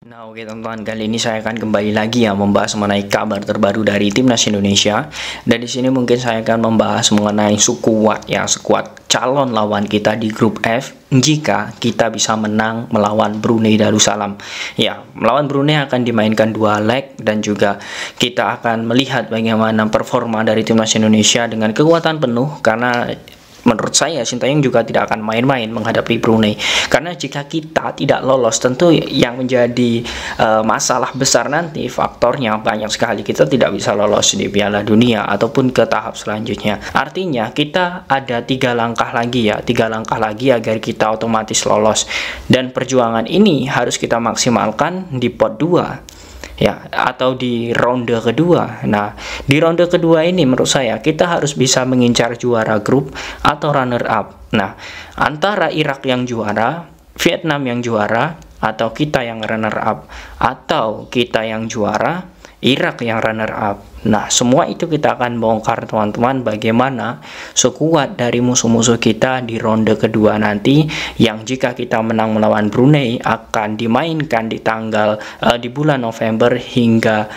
Nah, oke teman-teman, kali ini saya akan kembali lagi ya membahas mengenai kabar terbaru dari timnas Indonesia. Dan di sini mungkin saya akan membahas mengenai skuad ya, skuad calon lawan kita di grup F jika kita bisa menang melawan Brunei Darussalam. Ya, melawan Brunei akan dimainkan 2 leg dan juga kita akan melihat bagaimana performa dari timnas Indonesia dengan kekuatan penuh karena menurut saya Sintayong juga tidak akan main-main menghadapi Brunei, karena jika kita tidak lolos tentu yang menjadi masalah besar nanti faktornya banyak sekali. Kita tidak bisa lolos di Piala Dunia ataupun ke tahap selanjutnya. Artinya kita ada 3 langkah lagi ya, 3 langkah lagi agar kita otomatis lolos, dan perjuangan ini harus kita maksimalkan di pot 2 ya, atau di ronde kedua. Nah, di ronde kedua ini menurut saya kita harus bisa mengincar juara grup atau runner up. Nah, antara Irak yang juara, Vietnam yang juara, atau kita yang runner up, atau kita yang juara, Irak yang runner up. Nah, semua itu kita akan bongkar teman-teman, bagaimana skuad dari musuh-musuh kita di ronde kedua nanti, yang jika kita menang melawan Brunei akan dimainkan di bulan November hingga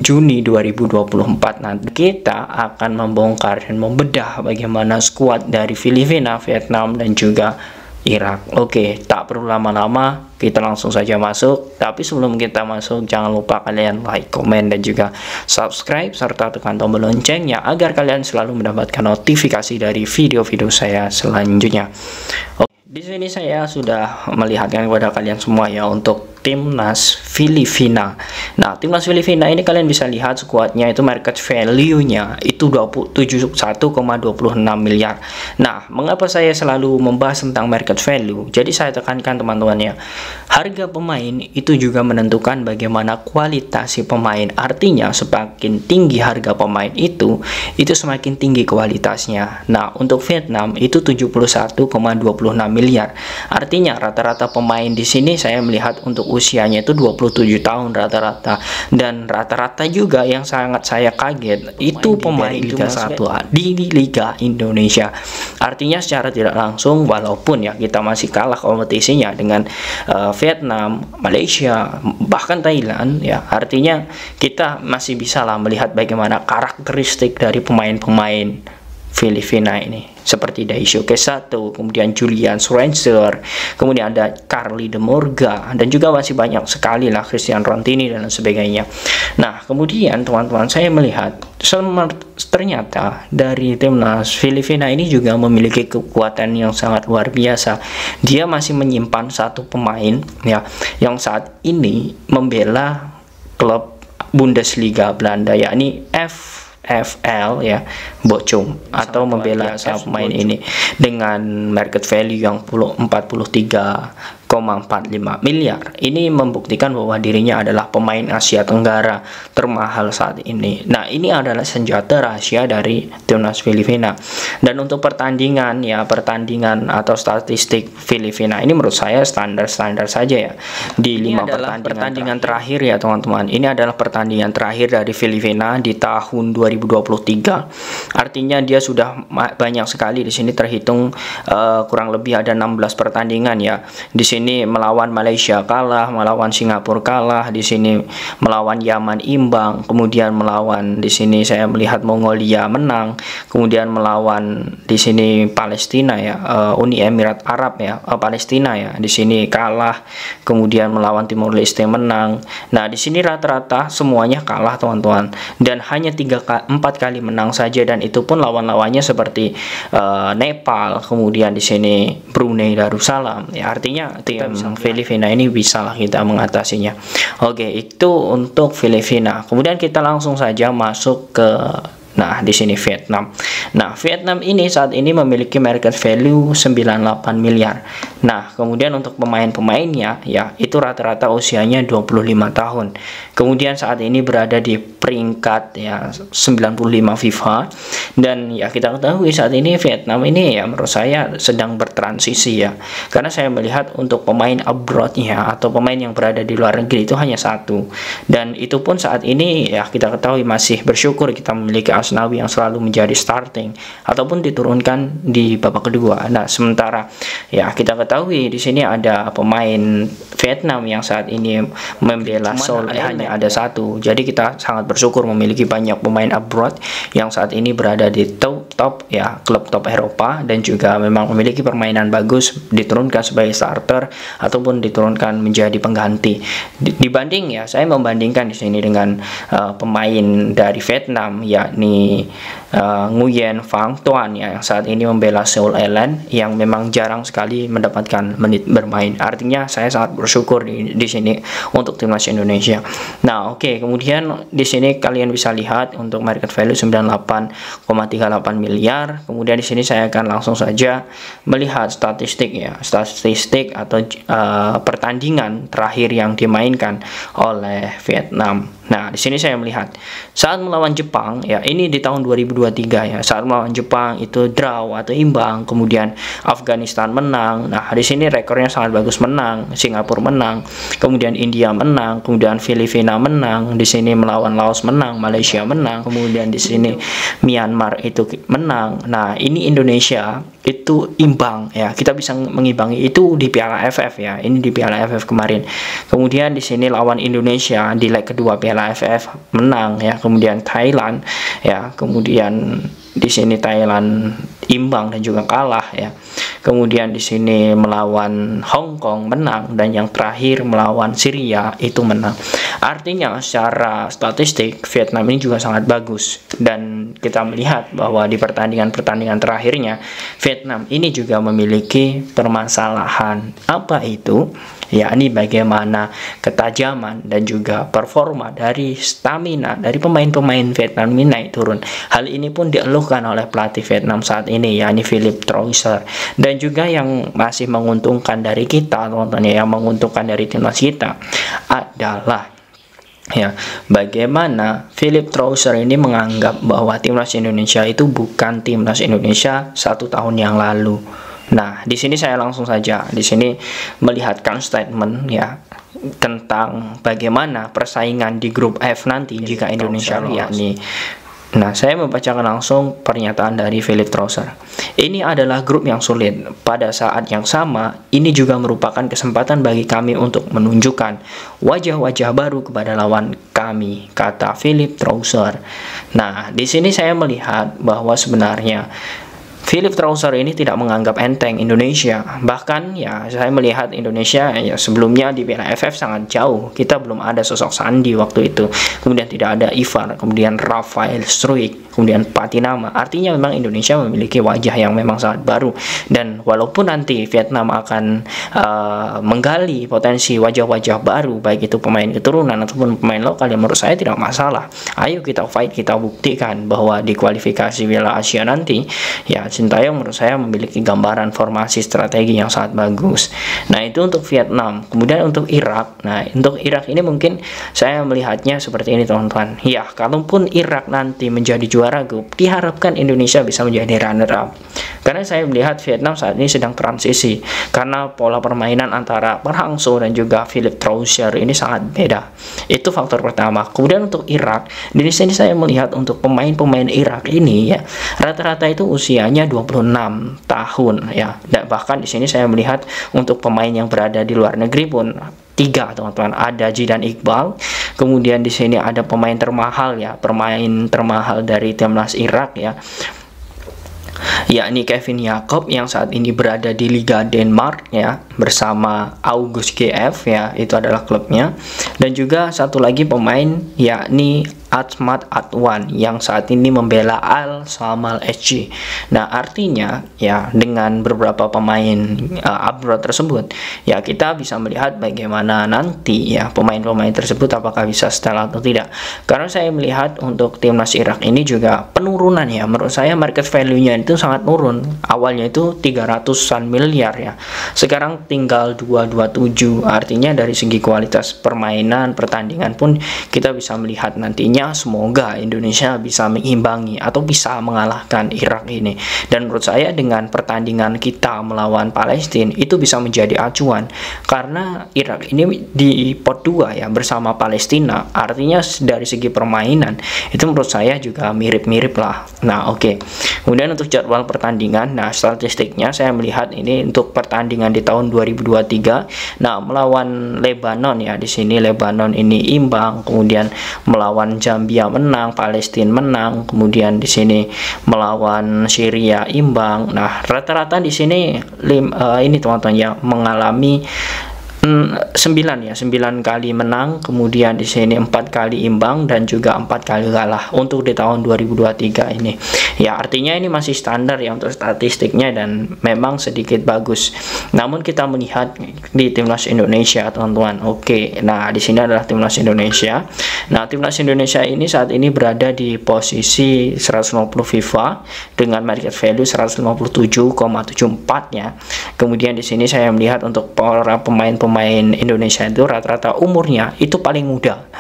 Juni 2024 nanti. Kita akan membongkar dan membedah bagaimana skuad dari Filipina, Vietnam, dan juga Irak. Oke, tak perlu lama-lama, kita langsung saja masuk. Tapi sebelum kita masuk, jangan lupa kalian like, komen, dan juga subscribe serta tekan tombol loncengnya agar kalian selalu mendapatkan notifikasi dari video-video saya selanjutnya. Oke, di sini saya sudah melihatkan kepada kalian semua ya untuk timnas Filipina. Nah, timnas Filipina ini kalian bisa lihat skuadnya itu market value-nya itu 71,26 miliar. Nah, mengapa saya selalu membahas tentang market value? Jadi saya tekankan teman-teman ya, harga pemain itu juga menentukan bagaimana kualitas si pemain. Artinya semakin tinggi harga pemain itu semakin tinggi kualitasnya. Nah, untuk Vietnam itu 71,26 miliar. Artinya rata-rata pemain di sini saya melihat untuk usianya itu 27 tahun rata-rata, dan rata-rata juga yang sangat saya kaget itu pemain Liga 1 di Liga Indonesia. Artinya secara tidak langsung, walaupun ya kita masih kalah kompetisinya dengan Vietnam, Malaysia, bahkan Thailand ya, artinya kita masih bisa lah melihat bagaimana karakteristik dari pemain-pemain Filipina ini, seperti Daisuke Sato, kemudian Julian Schwarzer, kemudian ada Carly de Morga, dan juga masih banyak sekali lah Christian Rontini dan sebagainya. Nah, kemudian teman-teman saya melihat ternyata dari timnas Filipina ini juga memiliki kekuatan yang sangat luar biasa. Dia masih menyimpan satu pemain ya yang saat ini membela klub Bundesliga Belanda, yakni FL ya, Bochum, atau membela pemain ini dengan market value yang 43,45 miliar. Ini membuktikan bahwa dirinya adalah pemain Asia Tenggara termahal saat ini. Nah, ini adalah senjata rahasia dari timnas Filipina. Dan untuk pertandingan atau statistik Filipina ini menurut saya standar-standar saja ya. Di 5 pertandingan terakhir ya teman-teman. Ini adalah pertandingan terakhir dari Filipina di tahun 2023. Artinya dia sudah banyak sekali di sini terhitung kurang lebih ada 16 pertandingan ya. Di sini melawan Malaysia kalah, melawan Singapura kalah, di sini melawan Yaman imbang, kemudian melawan di sini saya melihat Mongolia menang, kemudian melawan di sini Palestina ya, Uni Emirat Arab ya, Palestina ya, di sini kalah, kemudian melawan Timur Leste menang. Nah, di sini rata-rata semuanya kalah teman-teman, dan hanya 4 kali menang saja, dan itu pun lawan-lawannya seperti Nepal, kemudian di sini Brunei Darussalam ya. Artinya tim Filipina ini bisa lah kita mengatasinya. Oke, itu untuk Filipina. Kemudian kita langsung saja masuk ke di sini Vietnam. Nah, Vietnam ini saat ini memiliki market value 98 miliar. Nah, kemudian untuk pemain-pemainnya ya, itu rata-rata usianya 25 tahun. Kemudian saat ini berada di peringkat ya 95 FIFA, dan ya kita ketahui saat ini Vietnam ini ya menurut saya sedang bertransisi ya. Karena saya melihat untuk pemain abroad-nya atau pemain yang berada di luar negeri itu hanya 1. Dan itu pun saat ini ya kita ketahui masih bersyukur kita memiliki Asnawi yang selalu menjadi starting ataupun diturunkan di babak kedua. Nah, sementara ya kita ketahui di sini ada pemain Vietnam yang saat ini membela Seoul hanya ada satu. Jadi kita sangat bersyukur memiliki banyak pemain abroad yang saat ini berada di top ya, klub top Eropa, dan juga memang memiliki permainan bagus, diturunkan sebagai starter ataupun diturunkan menjadi pengganti. Dibanding ya, saya membandingkan di sini dengan pemain dari Vietnam, yakni Nguyen Van Tuan ya, yang saat ini membela Seoul Island, yang memang jarang sekali mendapatkan menit bermain. Artinya saya sangat bersyukur di sini untuk timnas Indonesia. Nah, oke, kemudian di sini kalian bisa lihat untuk market value 98,38 miliar. Kemudian di sini saya akan langsung saja melihat statistik ya, statistik atau pertandingan terakhir yang dimainkan oleh Vietnam. Nah, di sini saya melihat saat melawan Jepang ya, ini di tahun 2023 ya, saat melawan Jepang itu draw atau imbang, kemudian Afghanistan menang. Nah, di sini rekornya sangat bagus, menang, Singapura menang, kemudian India menang, kemudian Filipina menang, di sini melawan Laos menang, Malaysia menang, kemudian di sini Myanmar itu menang. Nah, ini Indonesia itu imbang ya, kita bisa mengimbangi itu di Piala AFF ya, ini di Piala AFF kemarin. Kemudian di sini lawan Indonesia di leg kedua Piala AFF menang ya, kemudian Thailand ya, kemudian di sini Thailand imbang dan juga kalah ya. Kemudian di sini melawan Hong Kong menang, dan yang terakhir melawan Syria itu menang. Artinya secara statistik Vietnam ini juga sangat bagus, dan kita melihat bahwa di pertandingan-pertandingan terakhirnya Vietnam ini juga memiliki permasalahan. Apa itu? Yakni bagaimana ketajaman dan juga performa dari stamina dari pemain-pemain Vietnam ini naik turun. Hal ini pun dieluhkan oleh pelatih Vietnam saat ini, yakni Philippe Trousseur. Dan juga yang masih menguntungkan dari kita, teman-teman, yang menguntungkan dari timnas kita adalah ya, bagaimana Philippe Trousseur ini menganggap bahwa timnas Indonesia itu bukan timnas Indonesia 1 tahun yang lalu. Nah, di sini saya langsung saja di sini melihatkan statement ya tentang bagaimana persaingan di grup F nanti jika Indonesia yakni. Nah, saya membacakan langsung pernyataan dari Philippe Trousseur. Ini adalah grup yang sulit. Pada saat yang sama, ini juga merupakan kesempatan bagi kami untuk menunjukkan wajah-wajah baru kepada lawan kami, kata Philippe Trousseur. Nah, di sini saya melihat bahwa sebenarnya Philippe Trousseur ini tidak menganggap enteng Indonesia. Bahkan ya, saya melihat Indonesia ya sebelumnya di Piala AFF sangat jauh. Kita belum ada sosok Sandi waktu itu. Kemudian tidak ada Ivar, kemudian Rafael Struijk, kemudian Patinama. Artinya memang Indonesia memiliki wajah yang memang sangat baru. Dan walaupun nanti Vietnam akan menggali potensi wajah-wajah baru, baik itu pemain keturunan ataupun pemain lokal, yang menurut saya tidak masalah. Ayo kita fight, kita buktikan bahwa di kualifikasi Piala Asia nanti ya, Sintayong menurut saya memiliki gambaran formasi strategi yang sangat bagus. Nah, itu untuk Vietnam. Kemudian untuk Irak, nah untuk Irak ini mungkin saya melihatnya seperti ini, teman-teman. Ya, kalaupun Irak nanti menjadi juara grup, diharapkan Indonesia bisa menjadi runner up. Karena saya melihat Vietnam saat ini sedang transisi, karena pola permainan antara Park Hang-seo dan juga Philippe Trousseur ini sangat beda. Itu faktor pertama. Kemudian untuk Irak, di sini saya melihat untuk pemain-pemain Irak ini ya, rata-rata itu usianya 26 tahun ya. Dan bahkan di sini saya melihat untuk pemain yang berada di luar negeri pun 3, teman-teman. Ada Zidane Iqbal, kemudian di sini ada pemain termahal ya, pemain termahal dari timnas Irak ya, yakni Kevin Jakob yang saat ini berada di Liga Denmark ya, bersama August GF ya, itu adalah klubnya. Dan juga satu lagi pemain yakni Ahmad Atwan yang saat ini membela Al Samal SC. Nah, artinya ya dengan beberapa pemain abroad tersebut ya, kita bisa melihat bagaimana nanti ya pemain-pemain tersebut apakah bisa setel atau tidak. Karena saya melihat untuk timnas Irak ini juga penurunan ya, menurut saya market value-nya itu sangat turun. Awalnya itu 300-an miliar ya, sekarang sekarang tinggal 2-2-7. Artinya dari segi kualitas permainan, pertandingan pun kita bisa melihat nantinya semoga Indonesia bisa mengimbangi atau bisa mengalahkan Irak ini. Dan menurut saya dengan pertandingan kita melawan Palestina itu bisa menjadi acuan, karena Irak ini di pot 2 ya bersama Palestina. Artinya dari segi permainan itu menurut saya juga mirip-mirip lah. Nah, oke. Kemudian untuk jadwal pertandingan, nah statistiknya saya melihat ini untuk pertandingan di tahun 2023. Nah, melawan Lebanon ya, di sini Lebanon ini imbang, kemudian melawan Zambia menang, Palestina menang, kemudian di sini melawan Syria imbang. Nah, rata-rata di sini ini teman-teman ya mengalami 9 kali menang, kemudian di sini 4 kali imbang dan juga 4 kali kalah untuk di tahun 2023 ini. Ya, artinya ini masih standar ya untuk statistiknya dan memang sedikit bagus. Namun kita melihat di timnas Indonesia, teman-teman. Oke, nah di sini adalah timnas Indonesia. Nah, timnas Indonesia ini saat ini berada di posisi 150 FIFA dengan market value 157,74 ya. Kemudian di sini saya melihat untuk para pemain Indonesia itu rata-rata umurnya itu paling muda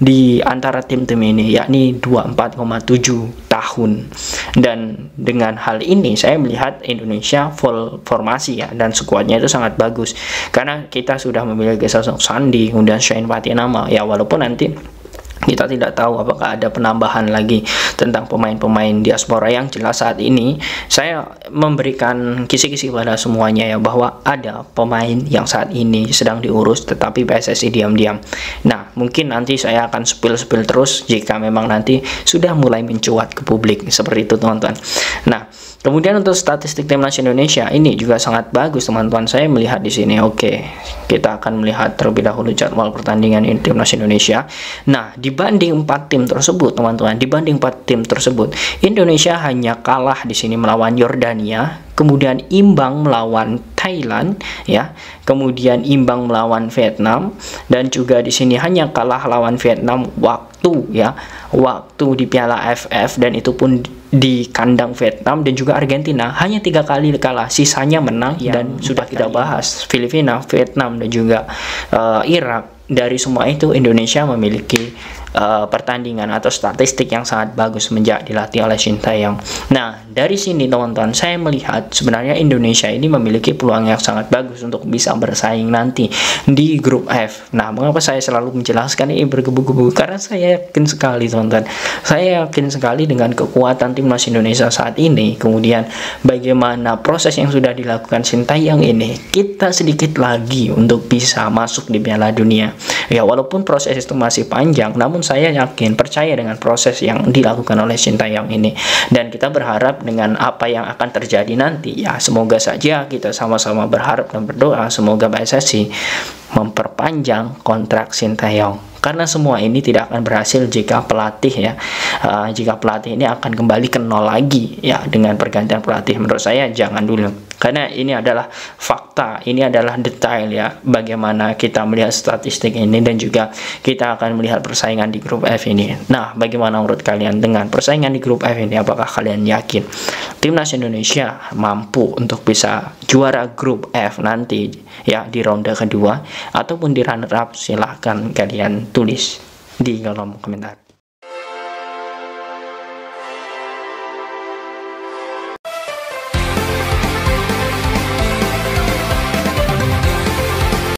di antara tim-tim ini, yakni 24,7 tahun. Dan dengan hal ini saya melihat Indonesia full formasi ya, dan skuadnya itu sangat bagus karena kita sudah memiliki sosok Sandi, kemudian Shane Patinama ya, walaupun nanti kita tidak tahu apakah ada penambahan lagi tentang pemain-pemain diaspora. Yang jelas saat ini saya memberikan kisi-kisi pada semuanya ya, bahwa ada pemain yang saat ini sedang diurus tetapi PSSI diam-diam. Nah, mungkin nanti saya akan spill terus jika memang nanti sudah mulai mencuat ke publik seperti itu, teman-teman. Nah, kemudian untuk statistik timnas Indonesia ini juga sangat bagus, teman-teman. Saya melihat di sini. Oke, kita akan melihat terlebih dahulu jadwal pertandingan timnas Indonesia. Nah, dibanding 4 tim tersebut, teman-teman, Indonesia hanya kalah di sini melawan Yordania, kemudian imbang melawan Thailand ya, kemudian imbang melawan Vietnam, dan juga di sini hanya kalah lawan Vietnam waktu di Piala AFF, dan itu pun di kandang Vietnam, dan juga Argentina hanya 3 kali kalah, sisanya menang. Dan sudah kita bahas Filipina, Vietnam, dan juga Irak. Dari semua itu Indonesia memiliki pertandingan atau statistik yang sangat bagus sejak dilatih oleh Sintayong. Nah, dari sini teman-teman saya melihat sebenarnya Indonesia ini memiliki peluang yang sangat bagus untuk bisa bersaing nanti di grup F. Nah, mengapa saya selalu menjelaskan ini bergebu-gebu? Karena saya yakin sekali, teman-teman. Saya yakin sekali dengan kekuatan timnas Indonesia saat ini, kemudian bagaimana proses yang sudah dilakukan Sintayong ini, kita sedikit lagi untuk bisa masuk di Piala Dunia. Ya, walaupun proses itu masih panjang, namun saya yakin, percaya dengan proses yang dilakukan oleh Sintayong ini. Dan kita berharap dengan apa yang akan terjadi nanti, ya semoga saja kita sama-sama berharap dan berdoa semoga PSSI memperpanjang kontrak Sintayong. Karena semua ini tidak akan berhasil jika pelatih ini akan kembali ke nol lagi ya dengan pergantian pelatih. Menurut saya jangan dulu, karena ini adalah fakta, ini adalah detail ya, bagaimana kita melihat statistik ini, dan juga kita akan melihat persaingan di grup F ini. Nah, bagaimana menurut kalian dengan persaingan di grup F ini? Apakah kalian yakin timnas Indonesia mampu untuk bisa juara grup F nanti ya di ronde kedua ataupun di runner up? Silahkan kalian tulis di kolom komentar.